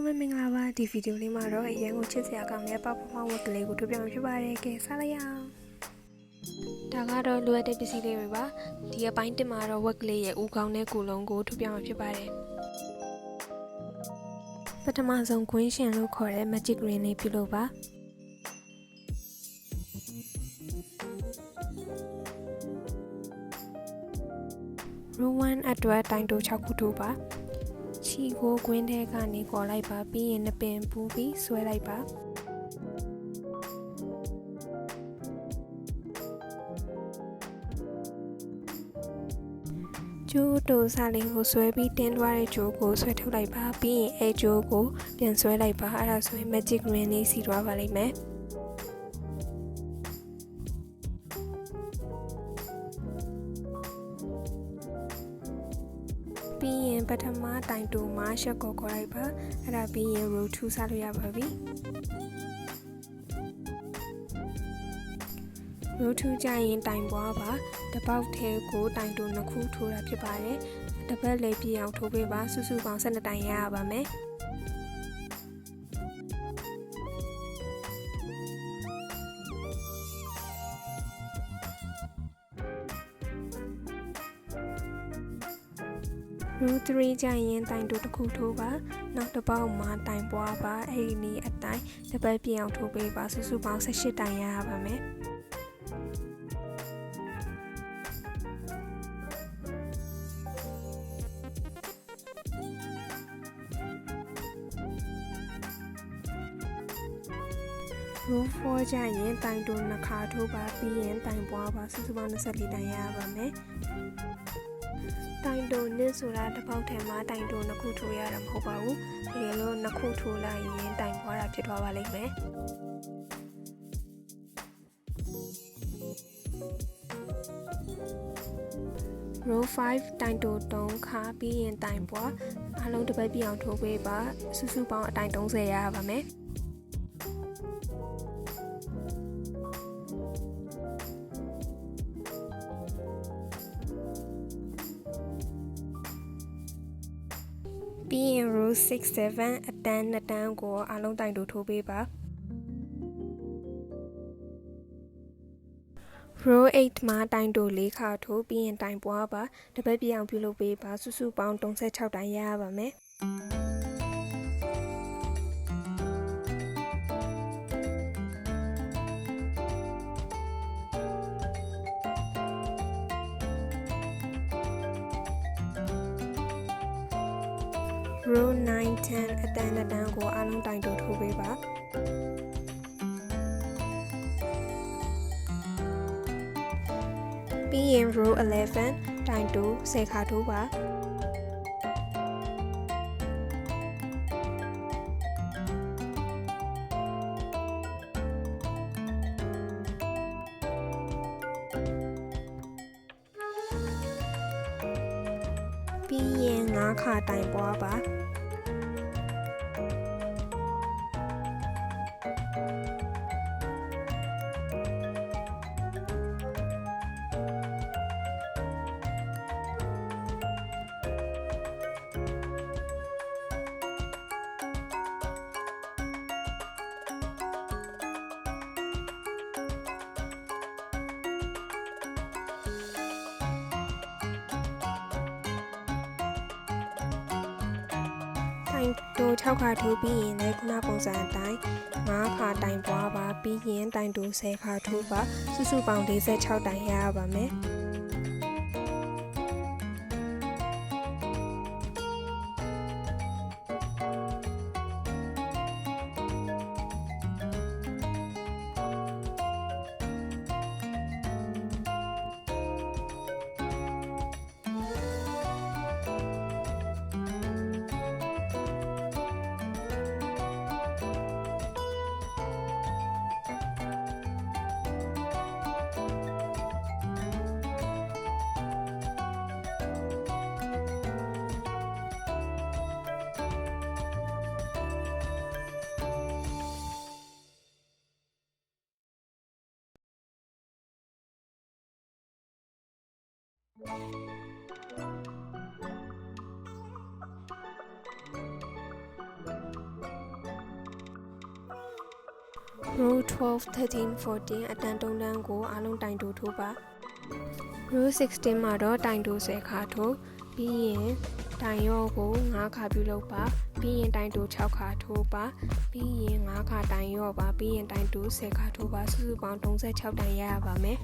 လုံးပဲမင်္ဂလာပါဒီဗီဒီယိုလေးမှာတော့အရင်ကိုချစ်စရာကောင်းတဲ့ပေါက်ပေါက်ဝက်ကလေးကိုထုတ်ပြမှာဖြစ်ပါတယ်ကဲစလိုက်ရအောင်ဒါကတော့လိုအပ်တဲ့ပစ္စည်းလေးတွေပါဒီအပိုင်းတင်မှာတော့ဝက်ကလေးရဲ့ဦးခေါင်းနဲ့ကိုယ်လုံးကိုထုတ်ပြမှာဖြစ်ပါတယ်ပထမဆုံးကွင်းရှင်လို့ခေါ်တဲ့ magic green လေးပြုလုပ်ပါrowan အတွက်တိုင်တို6ခုထိုးပါချီကိုကွင်းထဲကနေပေါ်လိုက်ပါပြီးရင်နှစ်ပင်ပူပြီးဆွဲလိုက်ပါကျိုးတိုစားလေးကိုဆွဲပြီးတင်းသွားတဲ့ကျိုးကိုဆွဲထုတ်လိုက်ပါပြီးရင်အဲကျိုးကိုပြန်ဆွဲလိုက်ပါအဲ့ဒါဆိုရင် magic green လေးစီသွားပါလိမ့်မယ်ပြီးရင်ပထမတိုင်တိုမှာရှက်ကိုခေါ်လိုက်ပါအဲ့ဒါပြီးရင် row 2စားလို့ရပါပြီ row 2ကြရင်တိုင်ပွားပါတစ်ပေါက်ထဲကိုတိုင်တို2ခုထိုးတာဖြစ်ပါတယ်တစ်ပတ်လေးပြည့်အောင်ထိုးပေးပါစုစုပေါင်း12တိုင်ရပါမယ်row 3ကြရင်တိုင်တိုတစ်ခုထိုးပါနောက်တစ်ပေါက်မှာတိုင်ပွားပါအဲ့ဒီနည်းအတိုင်းတစ်ပတ်ပြည့်အောင်ထိုးပေးပါစုစုပေါင်း18တိုင်ရပါမယ်row 4ကြရင်တိုင်တို2ခါထိုးပါပြီးရင်တိုင်ပွားပါစုစုပေါင်း24တိုင်ရပါမယ်တိုင်တိုနစ်ဆိုတာတစ်ပေါက်ထဲမှာတိုင်တို2ခုထိုးရတာမဟုတ်ပါဘူးတကယ်လို့2ခုထိုးလိုက်ရင်တိုင်ပွားတာဖြစ်သွားပါလိမ့်မယ်row 5တိုင်တို3ခါပြီးရင်တိုင်ပွားအလုံးတစ်ပတ်ပြည့်အောင်ထိုးပေးပါစုစုပေါင်းအတိုင်30ရပါမယ်ပြီးရင် row 6 7အတန်း2တန်းကိုအလုံးတိုင်တိုထိုးပေးပါ row 8မှာတိုင်တို4ခါထိုးပြီးရင်တိုင်ပွားပါတစ်ပတ်ပြည့်အောင်ပြုလုပ်ပေးပါစုစုပေါင်း36တိုင်ရပါမယ်row 9 10အတန်း2တန်းကိုအလုံးတိုင်တိုထိုးပေးပါပြီးရင် row 11တိုင်တို10ခါထိုးပါပြီးရင်9ခါတိုင်ပွားပါတိုင်တို6ခါထိုးပြီးရင်လည်းခုနပုံစံအတိုင်း9ခါတိုင်ပွားပါပြီးရင်တိုင်တို10ခါထိုးပါစုစုပေါင်း46တိုင်ရပါမယ် row 12 13 14 အတန်3တန်းကိုအားလုံးတိုင်တိုးထိုးပါ row 16မှာတော့တိုင်တိုး10ခါထိုးပြီးရင်တိုင်ရောကို9ခါပြုလုပ်ပါပြီးရင်တိုင်တိုး6ခါထိုးပါပြီးရင်9ခါတိုင်ရောပါပြီးရင်တိုင်တိုး10ခါထိုးပါစုစုပေါင်း36တိုင်ရပါမယ်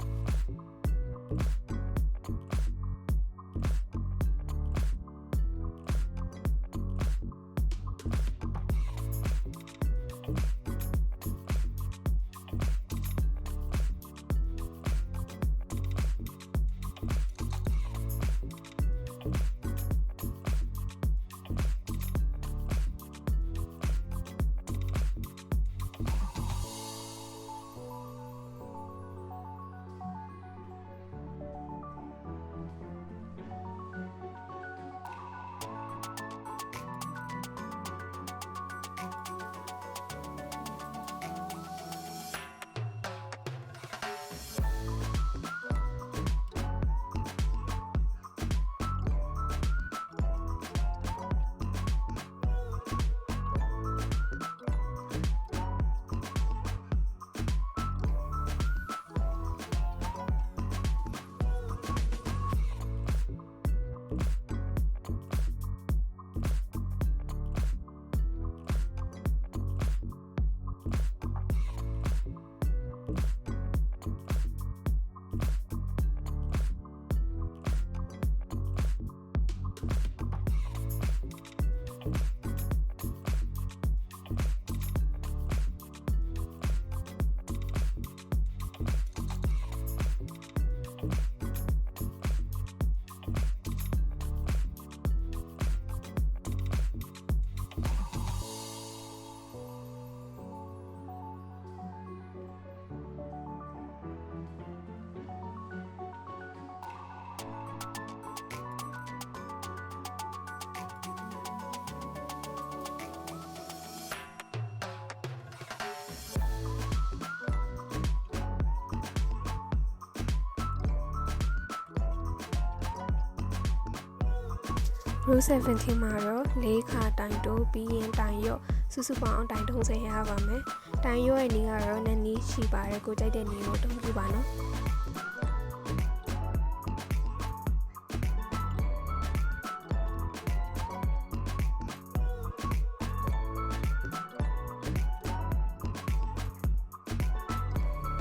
row 17မှာတော့4ခါတိုင်တိုးပြီးရင်တိုင်ရော့စုစုပေါင်းတိုင်30ရပါမယ်တိုင်ရော့ရဲ့နီးကတော့နည်းနည်းရှိပါတယ်ကိုကြိုက်တဲ့နီးကိုတုံးပြပါနော်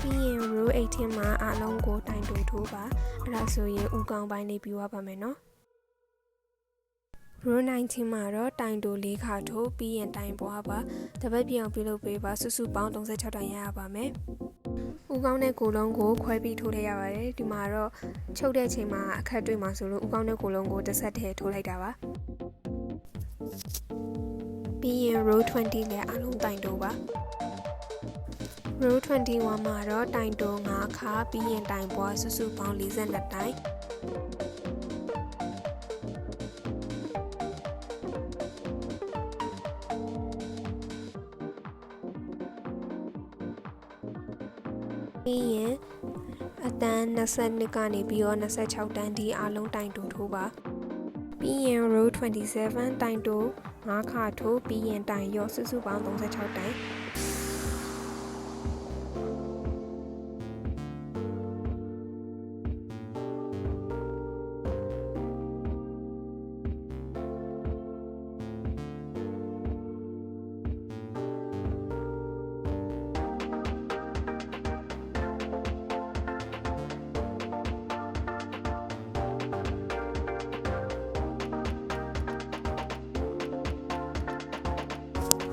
ပြီးရင် row 18မှာအားလုံးကိုတိုင်တိုးထိုးပါအဲ့ဒါဆိုရင်ဥကောင်းပိုင်းလေးပြီးသွားပါမယ်နော်row 19မှာတော့တိုင်တိုး4ခါထိုးပြီးရင်တိုင်ပွားပါတပတ်ပြအောင်ပြုလုပ်ပေးပါစုစုပေါင်း36တိုင်ရရပါမယ်ဥကောင်းတဲ့ကိုလုံးကိုခွဲပြီးထိုးလိုက်ရပါတယ်ဒီမှာတော့ချုပ်တဲ့ချိန်မှာအခက်တွေ့မှာဆိုလို့ဥကောင်းတဲ့ကိုလုံးကိုတစ်ဆက်တည်းထိုးလိုက်တာပါပြီးရင် row 20လည်းအားလုံးတိုင်တိုးပါ row 21မှာတော့တိုင်တိုး5ခါပြီးရင်တိုင်ပွားစုစုပေါင်း42တိုင်ပြီးရင်အတန်း22ကနေပြီးတော့26တန်းဒီအားလုံးတိုင်တိုးထိုးပါပြီးရင် row 27တိုင်တိုး5ခါထိုးပြီးရင်တိုင်ရော့စုစုပေါင်း36တိုင်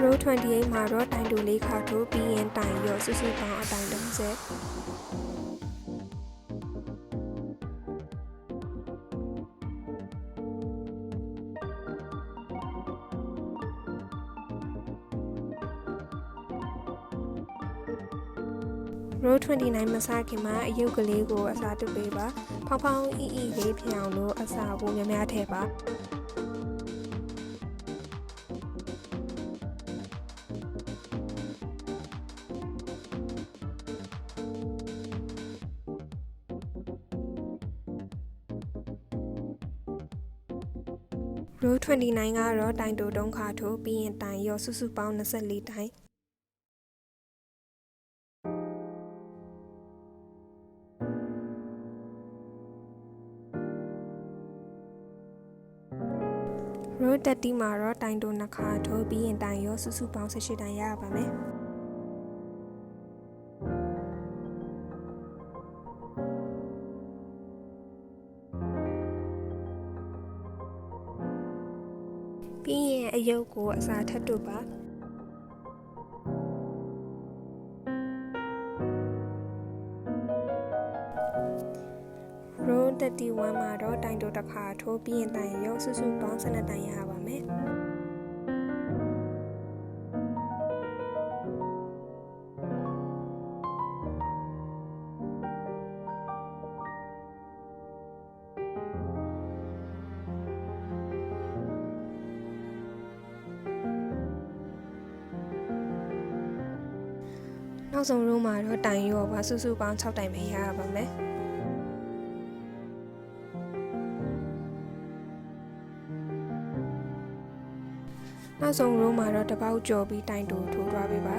row 28မှာတော့တိုင်တို4ခါထိုးပြီးရင်တိုင်ရော့စုစုပေါင်းအတိုင်30 row 29မစခင်မှာအယုတ်ကလေးကိုအစားတူပေးပါဖောင်းဖောင်းအီအီလေးဖြစ်အောင်လို့အစားကိုများများထည့်ပါrow 29ကတော့တိုင်တို3ခါထိုးပြီးရင်တိုင်ရော့စုစုပေါင်း24တိုင် ရိုးတက်တီးမှာတော့တိုင်တိုနှစ်ခါထိုးပြီးရင်တိုင်ရောစုစုပေါင်း18တိုင်ရပါမယ်ပြီးရင်အယုတ်ကိုအစာထပ်တို့ပါရိုးတက်တီ1မှာတော့တိုင်တိုတစ်ခါထိုးပြီးရင်တိုင်ရောစုစုပေါင်း12တိုင်ရပါမယ်နောက်ဆုံးရိုးမှာတော့တိုင်ရောပါစုစုပေါင်း6တိုင်ပဲရပါမယ်နောက်ဆုံးရိုးမှာတော့တစ်ပေါက်ကျော်ပြီးတိုင်တိုထိုးသွားပေးပါ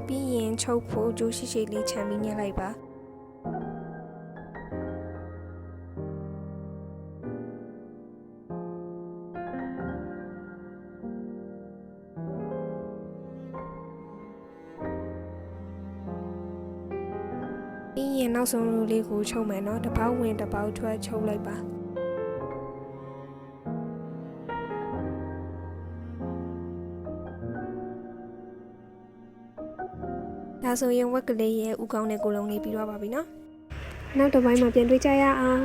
ပြီးရင်ချုပ်ဖို့ကျိုးရှိရှိလေးချမ်းပြီးညှက်လိုက်ပါပြီးရင်နောက်ဆုံးရိုးလေးကိုချုပ်မယ်နော်တစ်ပေါက်ဝင်တစ်ပေါက်ထွက်ချုပ်လိုက်ပါဒါဆိုရင်ဝက်ကလေးရဲ့ဥကောင်းတဲ့ကိုလုံးလေးပြီးတော့ပါပြီနော်နောက်တစ်ပိုင်းမှာပြန်တွေ့ကြရအောင်